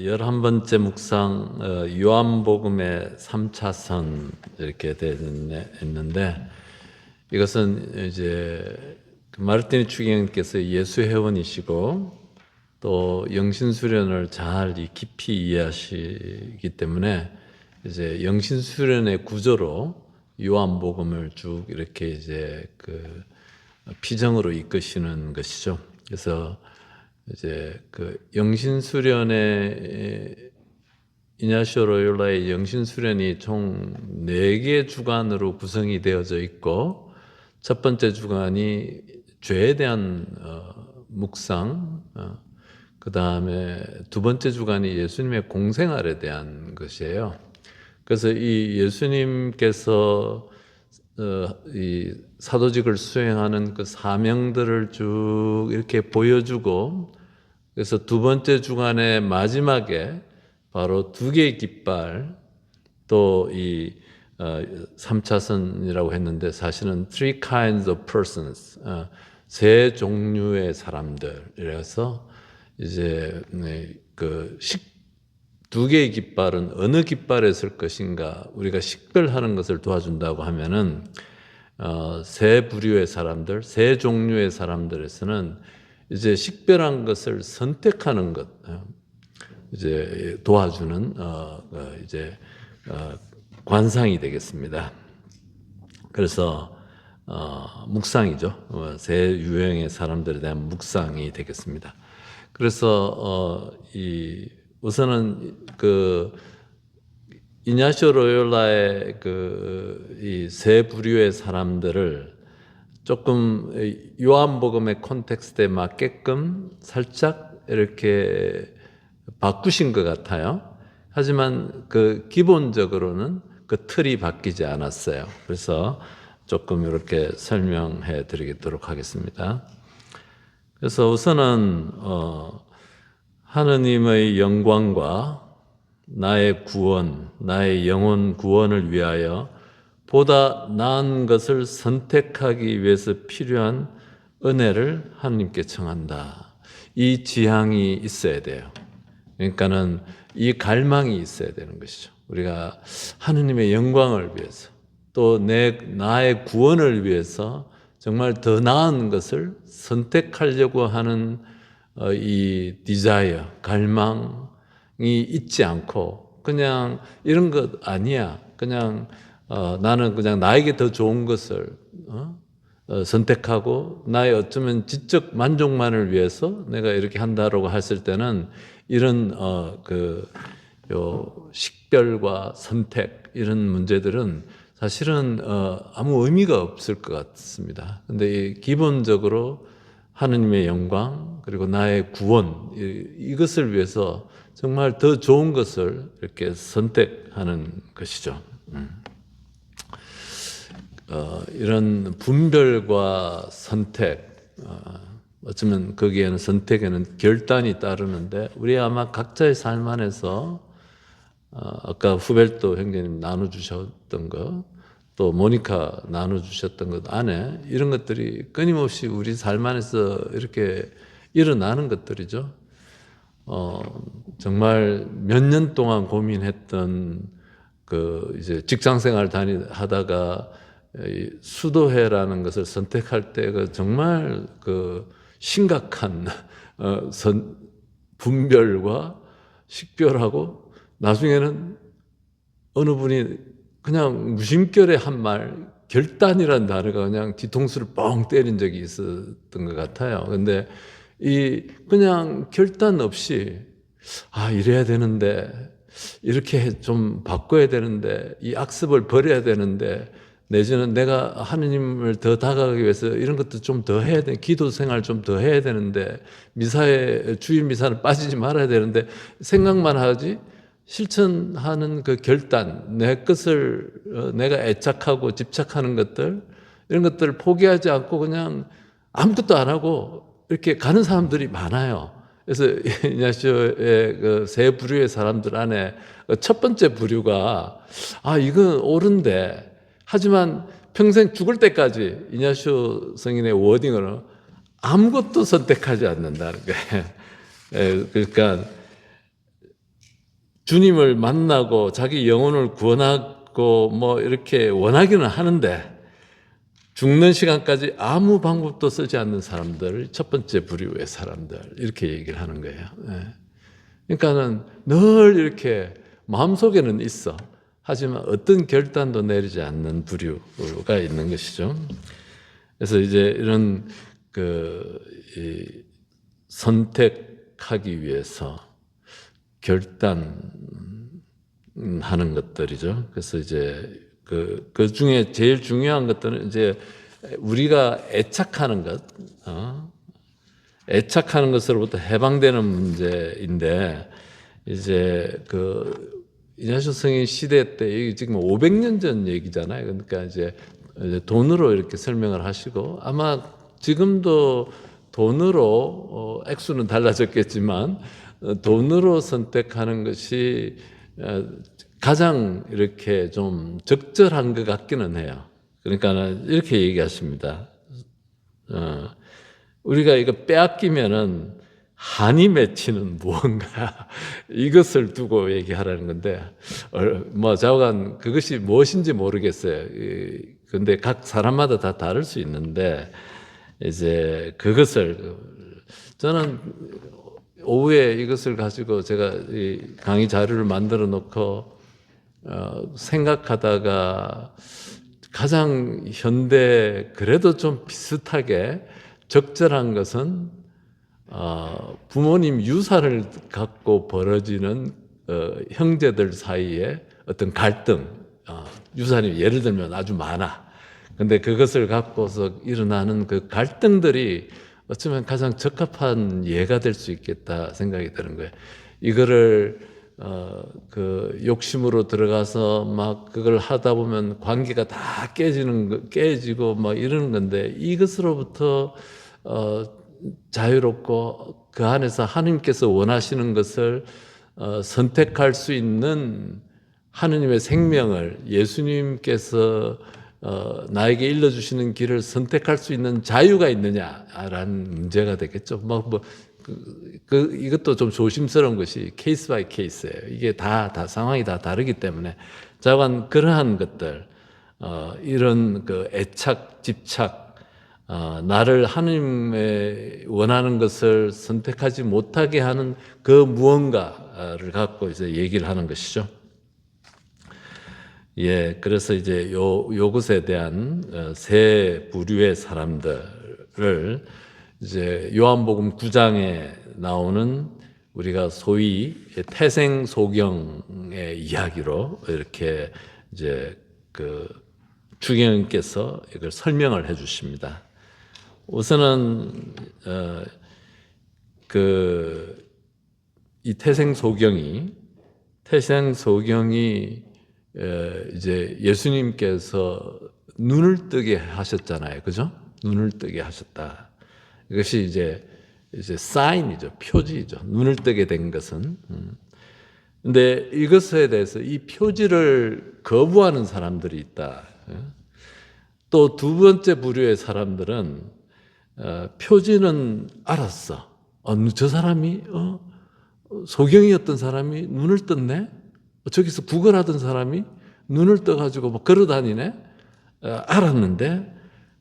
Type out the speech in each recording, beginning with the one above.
11번째 묵상 요한복음의 3차선 이렇게 됐는데, 이것은 이제 마르틴 추기경께서 예수 회원이시고 또 영신수련을 잘 깊이 이해하시기 때문에 이제 영신수련의 구조로 요한복음을 쭉 이렇게 이제 그 피정으로 이끄시는 것이죠. 그래서 이제 그 영신수련의 이냐시오 로욜라의 영신수련이 총 4개 주간으로 구성이 되어져 있고, 첫 번째 주간이 죄에 대한 묵상, 그 다음에 두 번째 주간이 예수님의 공생활에 대한 것이에요. 그래서 이 예수님께서 이 사도직을 수행하는 그 사명들을 쭉 이렇게 보여주고, 그래서 두 번째 주간의 마지막에 바로 2개의 깃발, 또 이 3차선이라고 했는데 사실은 three kinds of persons, 3종류의 사람들이라서 이제 그 2개의 깃발은 어느 깃발에 쓸 것인가, 우리가 식별하는 것을 도와준다고 하면은 3부류의 사람들, 3종류의 사람들에서는 이제 식별한 것을 선택하는 것, 이제 도와주는 이제 관상이 되겠습니다. 그래서 묵상이죠. 3 유형의 사람들에 대한 묵상이 되겠습니다. 그래서 우선은 그 이냐시오 로욜라의 그 이 3부류의 사람들을 조금 요한복음의 콘텍스트에 맞게끔 살짝 이렇게 바꾸신 것 같아요. 하지만 그 기본적으로는 그 틀이 바뀌지 않았어요. 그래서 조금 이렇게 설명해 드리도록 하겠습니다. 그래서 우선은 하느님의 영광과 나의 구원, 나의 영혼 구원을 위하여 보다 나은 것을 선택하기 위해서 필요한 은혜를 하느님께 청한다. 이 지향이 있어야 돼요. 그러니까는 이 갈망이 있어야 되는 것이죠. 우리가 하느님의 영광을 위해서, 또 나의 구원을 위해서 정말 더 나은 것을 선택하려고 하는 이 디자이어, 갈망이 있지 않고 그냥 이런 것 아니야, 그냥 나는 그냥 나에게 더 좋은 것을 선택하고 나의 어쩌면 지적 만족만을 위해서 내가 이렇게 한다라고 했을 때는 이런 식별과 선택, 이런 문제들은 사실은 아무 의미가 없을 것 같습니다. 근데 기본적으로 하느님의 영광, 그리고 나의 구원, 이것을 위해서 정말 더 좋은 것을 이렇게 선택하는 것이죠. 이런 분별과 선택, 어쩌면 거기에는 선택에는 결단이 따르는데, 우리 아마 각자의 삶 안에서 아까 후벨도 형제님 나눠주셨던 것, 또 모니카 나눠주셨던 것 안에 이런 것들이 끊임없이 우리 삶 안에서 이렇게 일어나는 것들이죠. 정말 몇 년 동안 고민했던 그 이제 직장생활 하다가 수도회라는 것을 선택할 때 그 정말 그 심각한 분별과 식별하고, 나중에는 어느 분이 그냥 무심결에 한 말, 결단이라는 단어가 그냥 뒤통수를 뻥 때린 적이 있었던 것 같아요. 근데 그냥 결단 없이 이래야 되는데, 이렇게 좀 바꿔야 되는데, 이 악습을 버려야 되는데, 내지는 내가 하느님을 더 다가가기 위해서 이런 것도 좀 더 해야 돼, 기도 생활 좀 더 해야 되는데, 주일 미사는 빠지지 말아야 되는데, 생각만 하지 실천하는 그 결단, 내 것을 내가 애착하고 집착하는 것들, 이런 것들을 포기하지 않고 그냥 아무것도 안 하고 이렇게 가는 사람들이 많아요. 그래서 이냐시오의 그 3 부류의 사람들 안에 첫 번째 부류가 이건 옳은데, 하지만 평생 죽을 때까지 이냐시오 성인의 워딩으로 아무것도 선택하지 않는다는 거예요. 그러니까 주님을 만나고 자기 영혼을 구원하고 뭐 이렇게 원하기는 하는데 죽는 시간까지 아무 방법도 쓰지 않는 사람들, 첫 번째 부류의 사람들 이렇게 얘기를 하는 거예요. 그러니까는 늘 이렇게 마음속에는 있어. 하지만 어떤 결단도 내리지 않는 부류가 있는 것이죠. 그래서 이제 이런 선택하기 위해서 결단하는 것들이죠. 그래서 이제 그 중에 제일 중요한 것들은 이제 우리가 애착하는 것, 애착하는 것으로부터 해방되는 문제인데, 이제 이냐수 성인 시대 때, 이게 지금 500년 전 얘기잖아요. 그러니까 이제 돈으로 이렇게 설명을 하시고, 아마 지금도 돈으로, 액수는 달라졌겠지만, 돈으로 선택하는 것이 가장 이렇게 좀 적절한 것 같기는 해요. 그러니까 이렇게 얘기하십니다. 우리가 이거 빼앗기면은 한이 맺히는 무언가 이것을 두고 얘기하라는 건데, 뭐 좌우간 그것이 무엇인지 모르겠어요. 근데 각 사람마다 다 다를 수 있는데, 이제 그것을 저는 오후에 이것을 가지고 제가 이 강의 자료를 만들어 놓고 생각하다가 가장 현대 그래도 좀 비슷하게 적절한 것은 부모님 유산을 갖고 벌어지는 형제들 사이에 어떤 갈등, 유산이 예를 들면 아주 많아. 근데 그것을 갖고서 일어나는 그 갈등들이 어쩌면 가장 적합한 예가 될 수 있겠다 생각이 드는 거예요. 이거를 욕심으로 들어가서 막 그걸 하다 보면 관계가 다 깨지고 막 이러는 건데, 이것으로부터 자유롭고 그 안에서 하나님께서 원하시는 것을 선택할 수 있는 하느님의 생명을, 예수님께서 나에게 일러주시는 길을 선택할 수 있는 자유가 있느냐라는 문제가 되겠죠. 이것도 좀 조심스러운 것이 케이스 바이 케이스예요. 이게 다 상황이 다 다르기 때문에 자관 그러한 것들, 이런 애착, 집착, 나를 하나님의 원하는 것을 선택하지 못하게 하는 그 무언가를 갖고 이제 얘기를 하는 것이죠. 예, 그래서 이제 요것에 대한 세 부류의 사람들을 이제 요한복음 9장에 나오는 우리가 소위 태생소경의 이야기로 이렇게 이제 주경께서 이걸 설명을 해 주십니다. 우선은 이 태생소경이 이제 예수님께서 눈을 뜨게 하셨잖아요. 그죠? 눈을 뜨게 하셨다. 이것이 이제 사인이죠. 표지죠. 눈을 뜨게 된 것은. 근데 이것에 대해서 이 표지를 거부하는 사람들이 있다. 또 두 번째 부류의 사람들은 표지는 알았어. 저 사람이 소경이었던 사람이 눈을 떴네. 저기서 구걸하던 사람이 눈을 떠가지고 막 걸어다니네. 알았는데,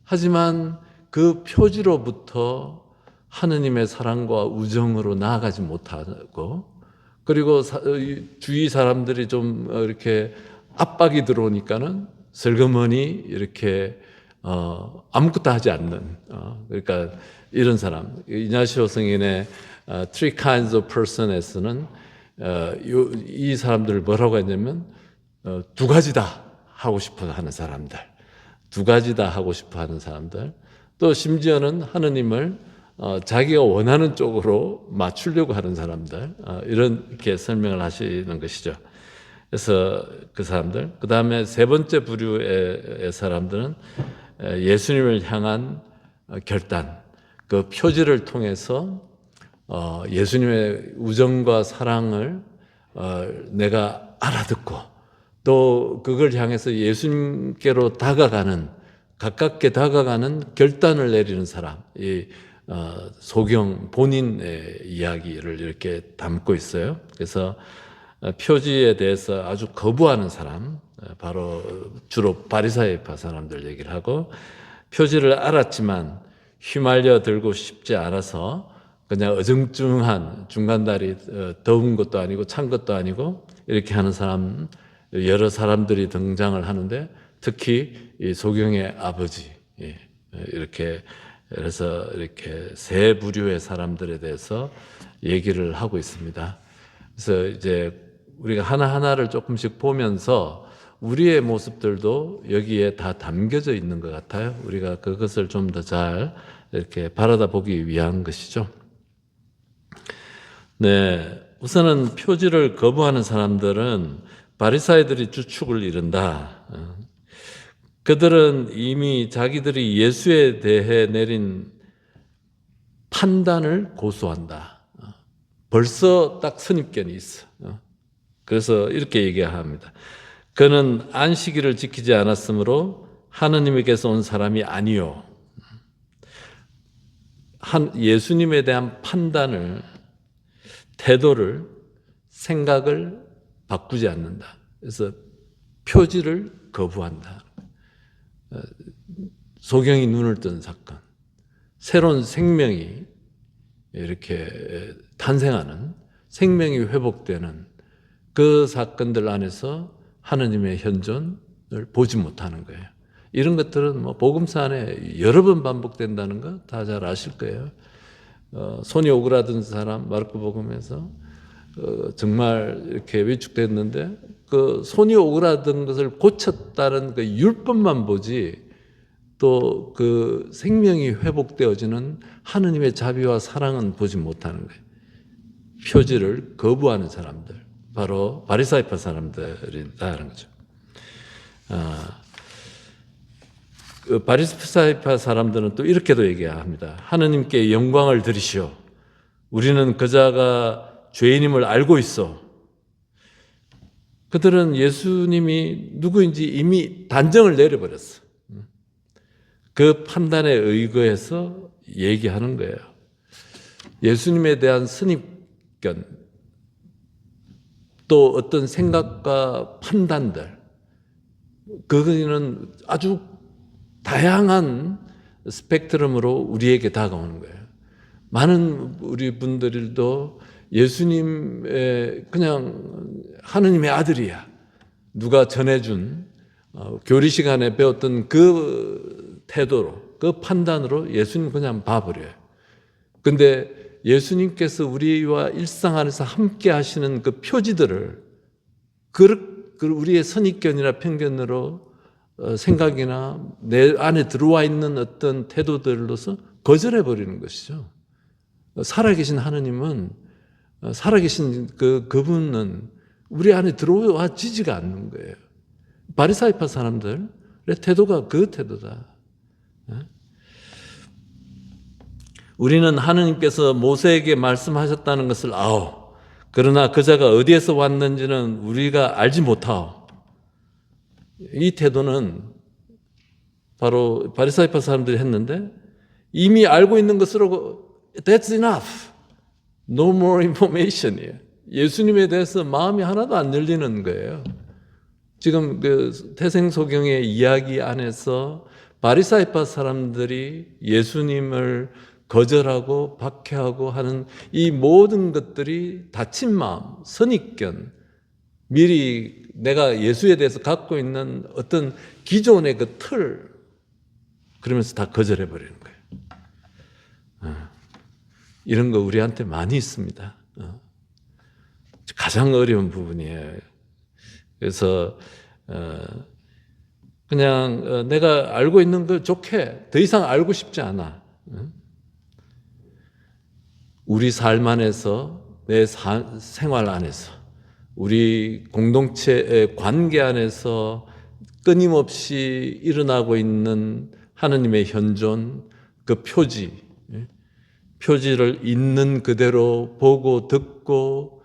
하지만 그 표지로부터 하느님의 사랑과 우정으로 나아가지 못하고, 그리고 주위 사람들이 좀 이렇게 압박이 들어오니까는 슬그머니 이렇게 아무것도 하지 않는, 그러니까 이런 사람. 이냐시오 성인의 Three Kinds of Person에서는 이 사람들을 뭐라고 했냐면 두 가지다 하고 싶어 하는 사람들, 두 가지다 하고 싶어 하는 사람들, 또 심지어는 하느님을 자기가 원하는 쪽으로 맞추려고 하는 사람들, 이렇게 설명을 하시는 것이죠. 그래서 그 사람들, 그 다음에 세 번째 부류의 사람들은 예수님을 향한 결단, 그 표지를 통해서 예수님의 우정과 사랑을 내가 알아듣고 또 그걸 향해서 예수님께로 가깝게 다가가는 결단을 내리는 사람, 이 소경 본인의 이야기를 이렇게 담고 있어요. 그래서 표지에 대해서 아주 거부하는 사람, 바로 주로 바리사이파 사람들 얘기를 하고, 표지를 알았지만 휘말려 들고 싶지 않아서 그냥 어정쩡한 중간다리, 더운 것도 아니고 찬 것도 아니고 이렇게 하는 사람, 여러 사람들이 등장을 하는데, 특히 이 소경의 아버지, 이렇게 그래서 이렇게 세 부류의 사람들에 대해서 얘기를 하고 있습니다. 그래서 이제 우리가 하나하나를 조금씩 보면서 우리의 모습들도 여기에 다 담겨져 있는 것 같아요. 우리가 그것을 좀 더 잘 이렇게 바라다 보기 위한 것이죠. 네, 우선은 표지를 거부하는 사람들은 바리사이들이 주축을 이룬다. 그들은 이미 자기들이 예수에 대해 내린 판단을 고수한다. 벌써 딱 선입견이 있어. 그래서 이렇게 얘기합니다. 그는 안식일을 지키지 않았으므로 하느님에게서 온 사람이 아니요. 예수님에 대한 판단을, 태도를, 생각을 바꾸지 않는다. 그래서 표지를 거부한다. 소경이 눈을 뜬 사건, 새로운 생명이 이렇게 탄생하는, 생명이 회복되는 그 사건들 안에서 하느님의 현존을 보지 못하는 거예요. 이런 것들은 뭐 복음서 안에 여러 번 반복된다는 거 다 잘 아실 거예요. 손이 오그라든 사람 마르코복음에서 정말 이렇게 위축됐는데 그 손이 오그라든 것을 고쳤다는 그 율법만 보지 또 그 생명이 회복되어지는 하느님의 자비와 사랑은 보지 못하는 거예요. 표지를 거부하는 사람들, 바로 바리사이파 사람들이라는 거죠. 그 바리사이파 사람들은 또 이렇게도 얘기합니다. 하느님께 영광을 드리시오. 우리는 그자가 죄인임을 알고 있어. 그들은 예수님이 누구인지 이미 단정을 내려버렸어. 그 판단에 의거해서 얘기하는 거예요. 예수님에 대한 선입견, 또 어떤 생각과 판단들, 그거는 아주 다양한 스펙트럼으로 우리에게 다가오는 거예요. 많은 우리 분들도 예수님의 그냥 하느님의 아들이야. 누가 전해준 교리 시간에 배웠던 그 태도로, 그 판단으로 예수님 그냥 봐버려요. 근데 예수님께서 우리와 일상 안에서 함께 하시는 그 표지들을 우리의 선입견이나 편견으로 생각이나 내 안에 들어와 있는 어떤 태도들로서 거절해 버리는 것이죠. 살아계신 하느님은, 살아계신 그분은 우리 안에 들어와지지가 않는 거예요. 바리사이파 사람들의 태도가 그 태도다. 우리는 하느님께서 모세에게 말씀하셨다는 것을 아오. 그러나 그자가 어디에서 왔는지는 우리가 알지 못하오. 이 태도는 바로 바리사이파 사람들이 했는데, 이미 알고 있는 것으로 that's enough. No more information이에요. 예수님에 대해서 마음이 하나도 안 열리는 거예요. 지금 그 태생소경의 이야기 안에서 바리사이파 사람들이 예수님을 거절하고 박해하고 하는 이 모든 것들이 닫힌 마음, 선입견, 미리 내가 예수에 대해서 갖고 있는 어떤 기존의 그 틀, 그러면서 다 거절해 버리는 거예요. 이런 거 우리한테 많이 있습니다. 가장 어려운 부분이에요. 그래서 그냥 내가 알고 있는 거 좋게, 더 이상 알고 싶지 않아. 우리 삶 안에서, 내 생활 안에서, 우리 공동체의 관계 안에서 끊임없이 일어나고 있는 하느님의 현존, 그 표지를 있는 그대로 보고 듣고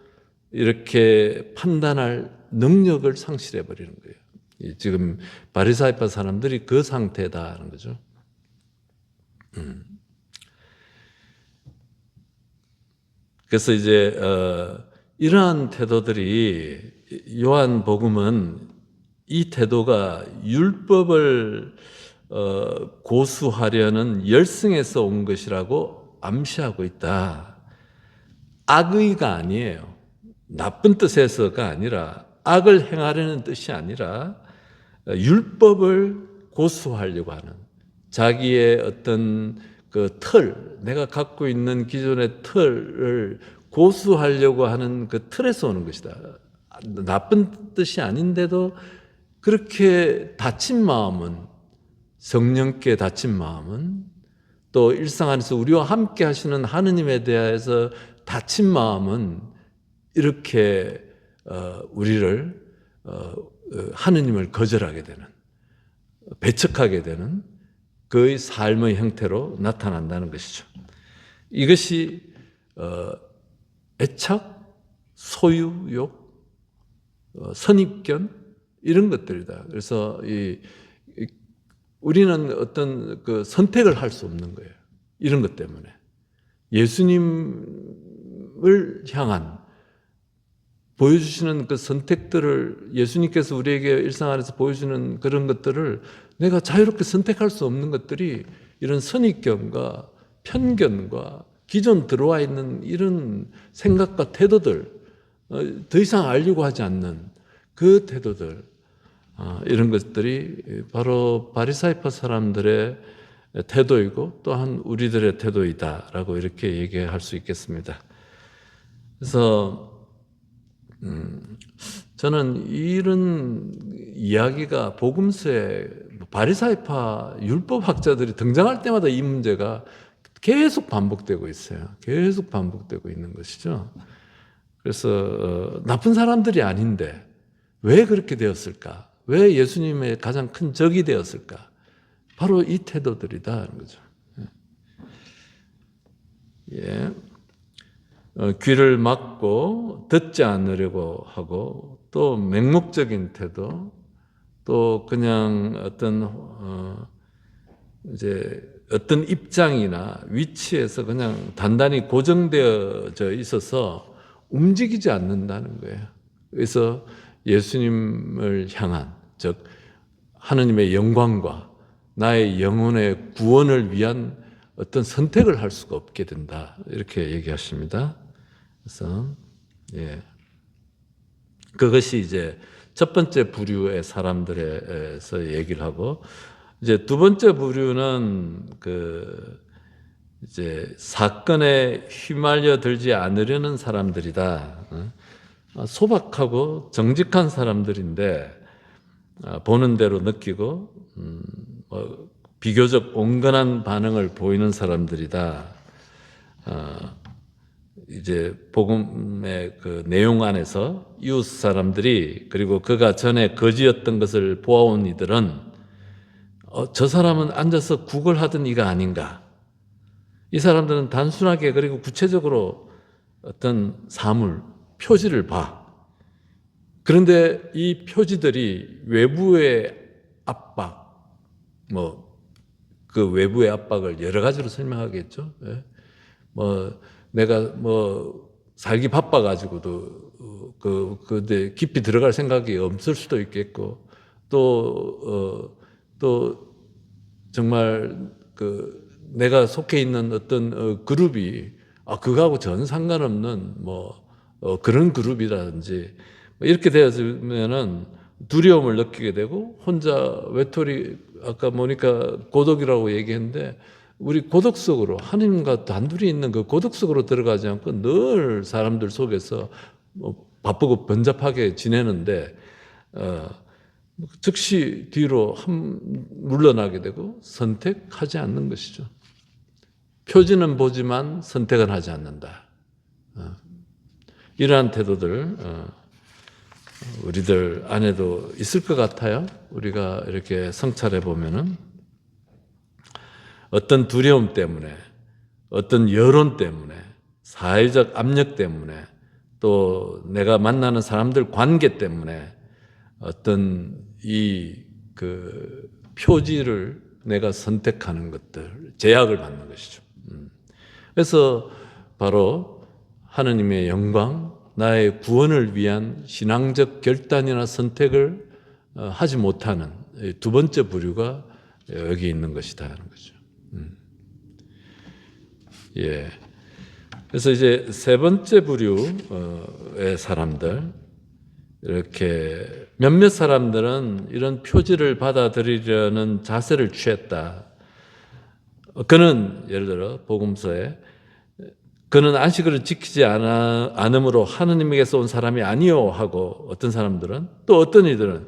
이렇게 판단할 능력을 상실해 버리는 거예요. 지금 바리사이파 사람들이 그 상태다는 거죠. 그래서 이제 이러한 태도들이 요한복음은 이 태도가 율법을 고수하려는 열성에서 온 것이라고 암시하고 있다. 악의가 아니에요. 나쁜 뜻에서가 아니라 악을 행하려는 뜻이 아니라 율법을 고수하려고 하는 자기의 어떤 그 틀, 내가 갖고 있는 기존의 틀을 고수하려고 하는 그 틀에서 오는 것이다. 나쁜 뜻이 아닌데도 그렇게 다친 마음은, 성령께 다친 마음은, 또 일상 안에서 우리와 함께 하시는 하느님에 대해서 다친 마음은 이렇게 우리를 하느님을 거절하게 되는, 배척하게 되는 그의 삶의 형태로 나타난다는 것이죠. 이것이 애착, 소유욕, 선입견 이런 것들이다. 그래서 우리는 어떤 그 선택을 할 수 없는 거예요. 이런 것 때문에 예수님을 향한 보여주시는 그 선택들을, 예수님께서 우리에게 일상 안에서 보여주는 그런 것들을 내가 자유롭게 선택할 수 없는 것들이 이런 선입견과 편견과 기존 들어와 있는 이런 생각과 태도들, 더 이상 알려고 하지 않는 그 태도들, 이런 것들이 바로 바리사이파 사람들의 태도이고 또한 우리들의 태도이다라고 이렇게 얘기할 수 있겠습니다. 그래서 저는 이런 이야기가 복음서에 바리사이파 율법학자들이 등장할 때마다 이 문제가 계속 반복되고 있어요. 계속 반복되고 있는 것이죠. 그래서 나쁜 사람들이 아닌데 왜 그렇게 되었을까? 왜 예수님의 가장 큰 적이 되었을까? 바로 이 태도들이다 하는 거죠. 예. 귀를 막고 듣지 않으려고 하고, 또 맹목적인 태도, 또 그냥 어떤 입장이나 위치에서 그냥 단단히 고정되어져 있어서 움직이지 않는다는 거예요. 그래서 예수님을 향한, 즉 하느님의 영광과 나의 영혼의 구원을 위한 어떤 선택을 할 수가 없게 된다, 이렇게 얘기하십니다. 그래서 그것이 이제 첫 번째 부류의 사람들에서 얘기를 하고, 이제 두 번째 부류는 이제 사건에 휘말려 들지 않으려는 사람들이다. 소박하고 정직한 사람들인데 보는 대로 느끼고 비교적 온건한 반응을 보이는 사람들이다. 이제 복음의 그 내용 안에서 이웃 사람들이, 그리고 그가 전에 거지였던 것을 보아온 이들은 저 사람은 앉아서 구걸하던 이가 아닌가. 이 사람들은 단순하게 그리고 구체적으로 어떤 사물, 표지를 봐. 그런데 이 표지들이 외부의 압박, 그 외부의 압박을 여러 가지로 설명하겠죠. 내가 살기 바빠가지고도 근데 깊이 들어갈 생각이 없을 수도 있겠고, 또 정말 내가 속해 있는 어떤 그룹이 그거하고 전 상관없는 그런 그룹이라든지 이렇게 되어지면은 두려움을 느끼게 되고, 혼자 외톨이, 아까 모니까 고독이라고 얘기했는데, 우리 고독 속으로, 하나님과 단둘이 있는 그 고독 속으로 들어가지 않고 늘 사람들 속에서 바쁘고 번잡하게 지내는데 즉시 뒤로 물러나게 되고 선택하지 않는 것이죠. 표지는 보지만 선택은 하지 않는다. 이러한 태도들 우리들 안에도 있을 것 같아요. 우리가 이렇게 성찰해 보면은 어떤 두려움 때문에, 어떤 여론 때문에, 사회적 압력 때문에, 또 내가 만나는 사람들 관계 때문에 어떤 표지를 내가 선택하는 것들, 제약을 받는 것이죠. 그래서 바로 하느님의 영광, 나의 구원을 위한 신앙적 결단이나 선택을 하지 못하는 두 번째 부류가 여기 있는 것이다 하는 거죠. 예. 그래서 이제 세 번째 부류의 사람들, 이렇게 몇몇 사람들은 이런 표지를 받아들이려는 자세를 취했다. 그는 예를 들어 복음서에 그는 안식일을 지키지 않음으로 하느님에게서 온 사람이 아니요 하고, 어떤 사람들은, 또 어떤 이들은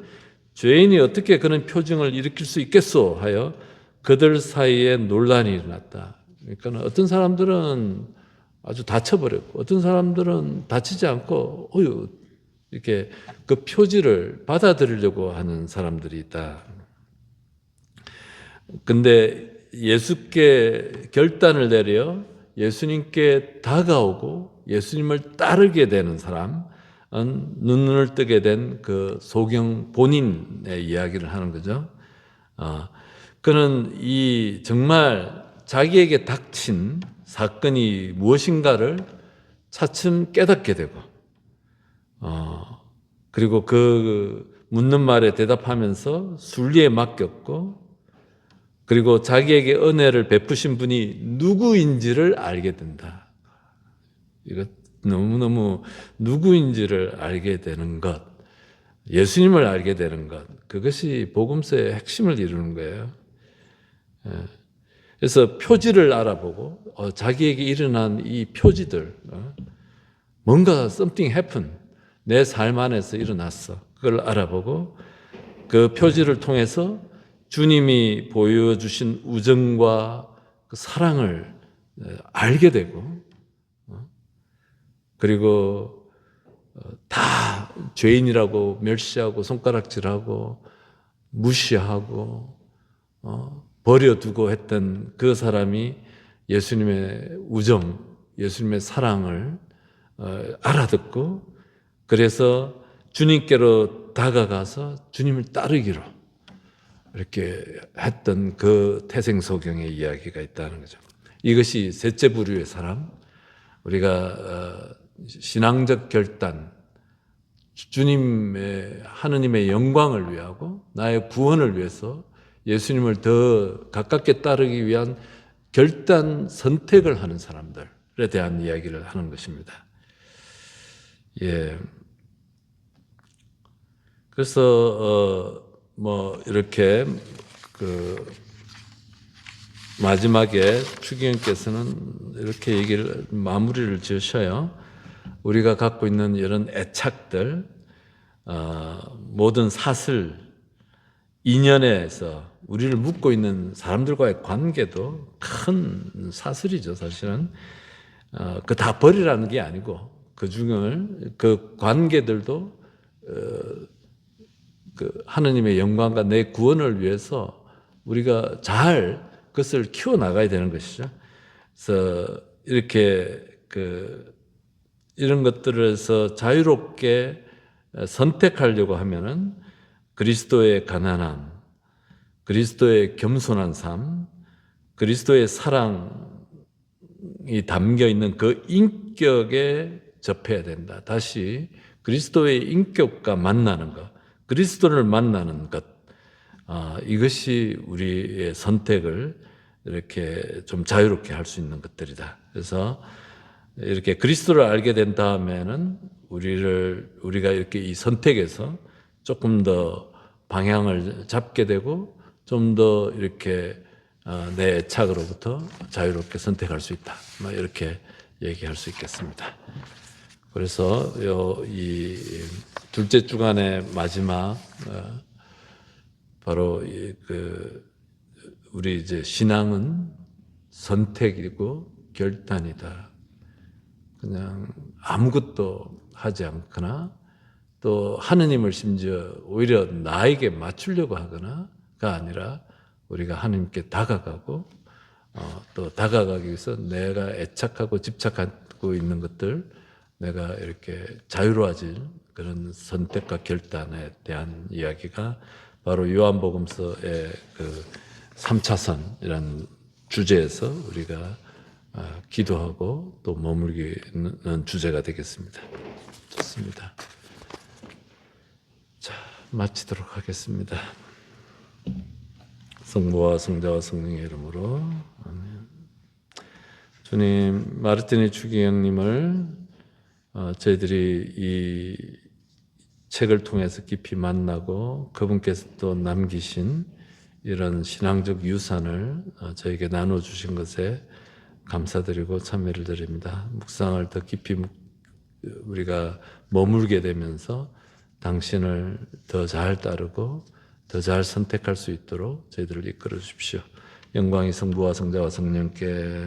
죄인이 어떻게 그런 표징을 일으킬 수 있겠소 하여 그들 사이에 논란이 일어났다. 그러니까 어떤 사람들은 아주 다쳐버렸고, 어떤 사람들은 다치지 않고 이렇게 그 표지를 받아들이려고 하는 사람들이 있다. 근데 예수께 결단을 내려 예수님께 다가오고 예수님을 따르게 되는 사람은 눈을 뜨게 된 그 소경 본인의 이야기를 하는 거죠. 그는 이 정말 자기에게 닥친 사건이 무엇인가를 차츰 깨닫게 되고, 그리고 그 묻는 말에 대답하면서 순리에 맡겼고, 그리고 자기에게 은혜를 베푸신 분이 누구인지를 알게 된다. 이거 너무너무 누구인지를 알게 되는 것, 예수님을 알게 되는 것, 그것이 복음서의 핵심을 이루는 거예요. 그래서 표지를 알아보고 자기에게 일어난 이 표지들, 뭔가 something happened, 내 삶 안에서 일어났어. 그걸 알아보고 그 표지를 통해서 주님이 보여주신 우정과 그 사랑을 알게 되고, 그리고 다 죄인이라고 멸시하고 손가락질하고 무시하고 버려두고 했던 그 사람이 예수님의 우정, 예수님의 사랑을 알아듣고, 그래서 주님께로 다가가서 주님을 따르기로 이렇게 했던 그 태생소경의 이야기가 있다는 거죠. 이것이 셋째 부류의 사람, 우리가 신앙적 결단, 주님의 하느님의 영광을 위하고 나의 구원을 위해서 예수님을 더 가깝게 따르기 위한 결단 선택을 하는 사람들에 대한 이야기를 하는 것입니다. 예. 그래서 이렇게 그 마지막에 추기경께서는 이렇게 얘기를 마무리를 지으셔요. 우리가 갖고 있는 이런 애착들, 모든 사슬, 인연에서 우리를 묶고 있는 사람들과의 관계도 큰 사슬이죠, 사실은. 그 다 버리라는 게 아니고 그 관계들도 그 하느님의 영광과 내 구원을 위해서 우리가 잘 그것을 키워 나가야 되는 것이죠. 그래서 이렇게 이런 것들에서 자유롭게 선택하려고 하면은 그리스도의 가난함, 그리스도의 겸손한 삶, 그리스도의 사랑이 담겨 있는 그 인격에 접해야 된다. 다시 그리스도의 인격과 만나는 것, 그리스도를 만나는 것, 이것이 우리의 선택을 이렇게 좀 자유롭게 할 수 있는 것들이다. 그래서 이렇게 그리스도를 알게 된 다음에는 우리가 이렇게 이 선택에서 조금 더 방향을 잡게 되고 좀 더 이렇게 내 애착으로부터 자유롭게 선택할 수 있다. 이렇게 얘기할 수 있겠습니다. 그래서 이 둘째 주간의 마지막 바로 우리 이제 신앙은 선택이고 결단이다. 그냥 아무것도 하지 않거나 또 하느님을 심지어 오히려 나에게 맞추려고 하거나가 아니라 우리가 하느님께 다가가고 또 다가가기 위해서 내가 애착하고 집착하고 있는 것들, 내가 이렇게 자유로워질 그런 선택과 결단에 대한 이야기가 바로 요한복음서의 그 3차선이라는 주제에서 우리가 기도하고 또 머물기는 주제가 되겠습니다. 좋습니다. 자, 마치도록 하겠습니다. 성부와 성자와 성령의 이름으로 아멘. 주님, 마르티니 추기경님을 저희들이 이 책을 통해서 깊이 만나고 그분께서 또 남기신 이런 신앙적 유산을 저에게 나눠주신 것에 감사드리고 참회를 드립니다. 묵상을 더 깊이 우리가 머물게 되면서 당신을 더 잘 따르고 더 잘 선택할 수 있도록 저희들을 이끌어 주십시오. 영광이 성부와 성자와 성령께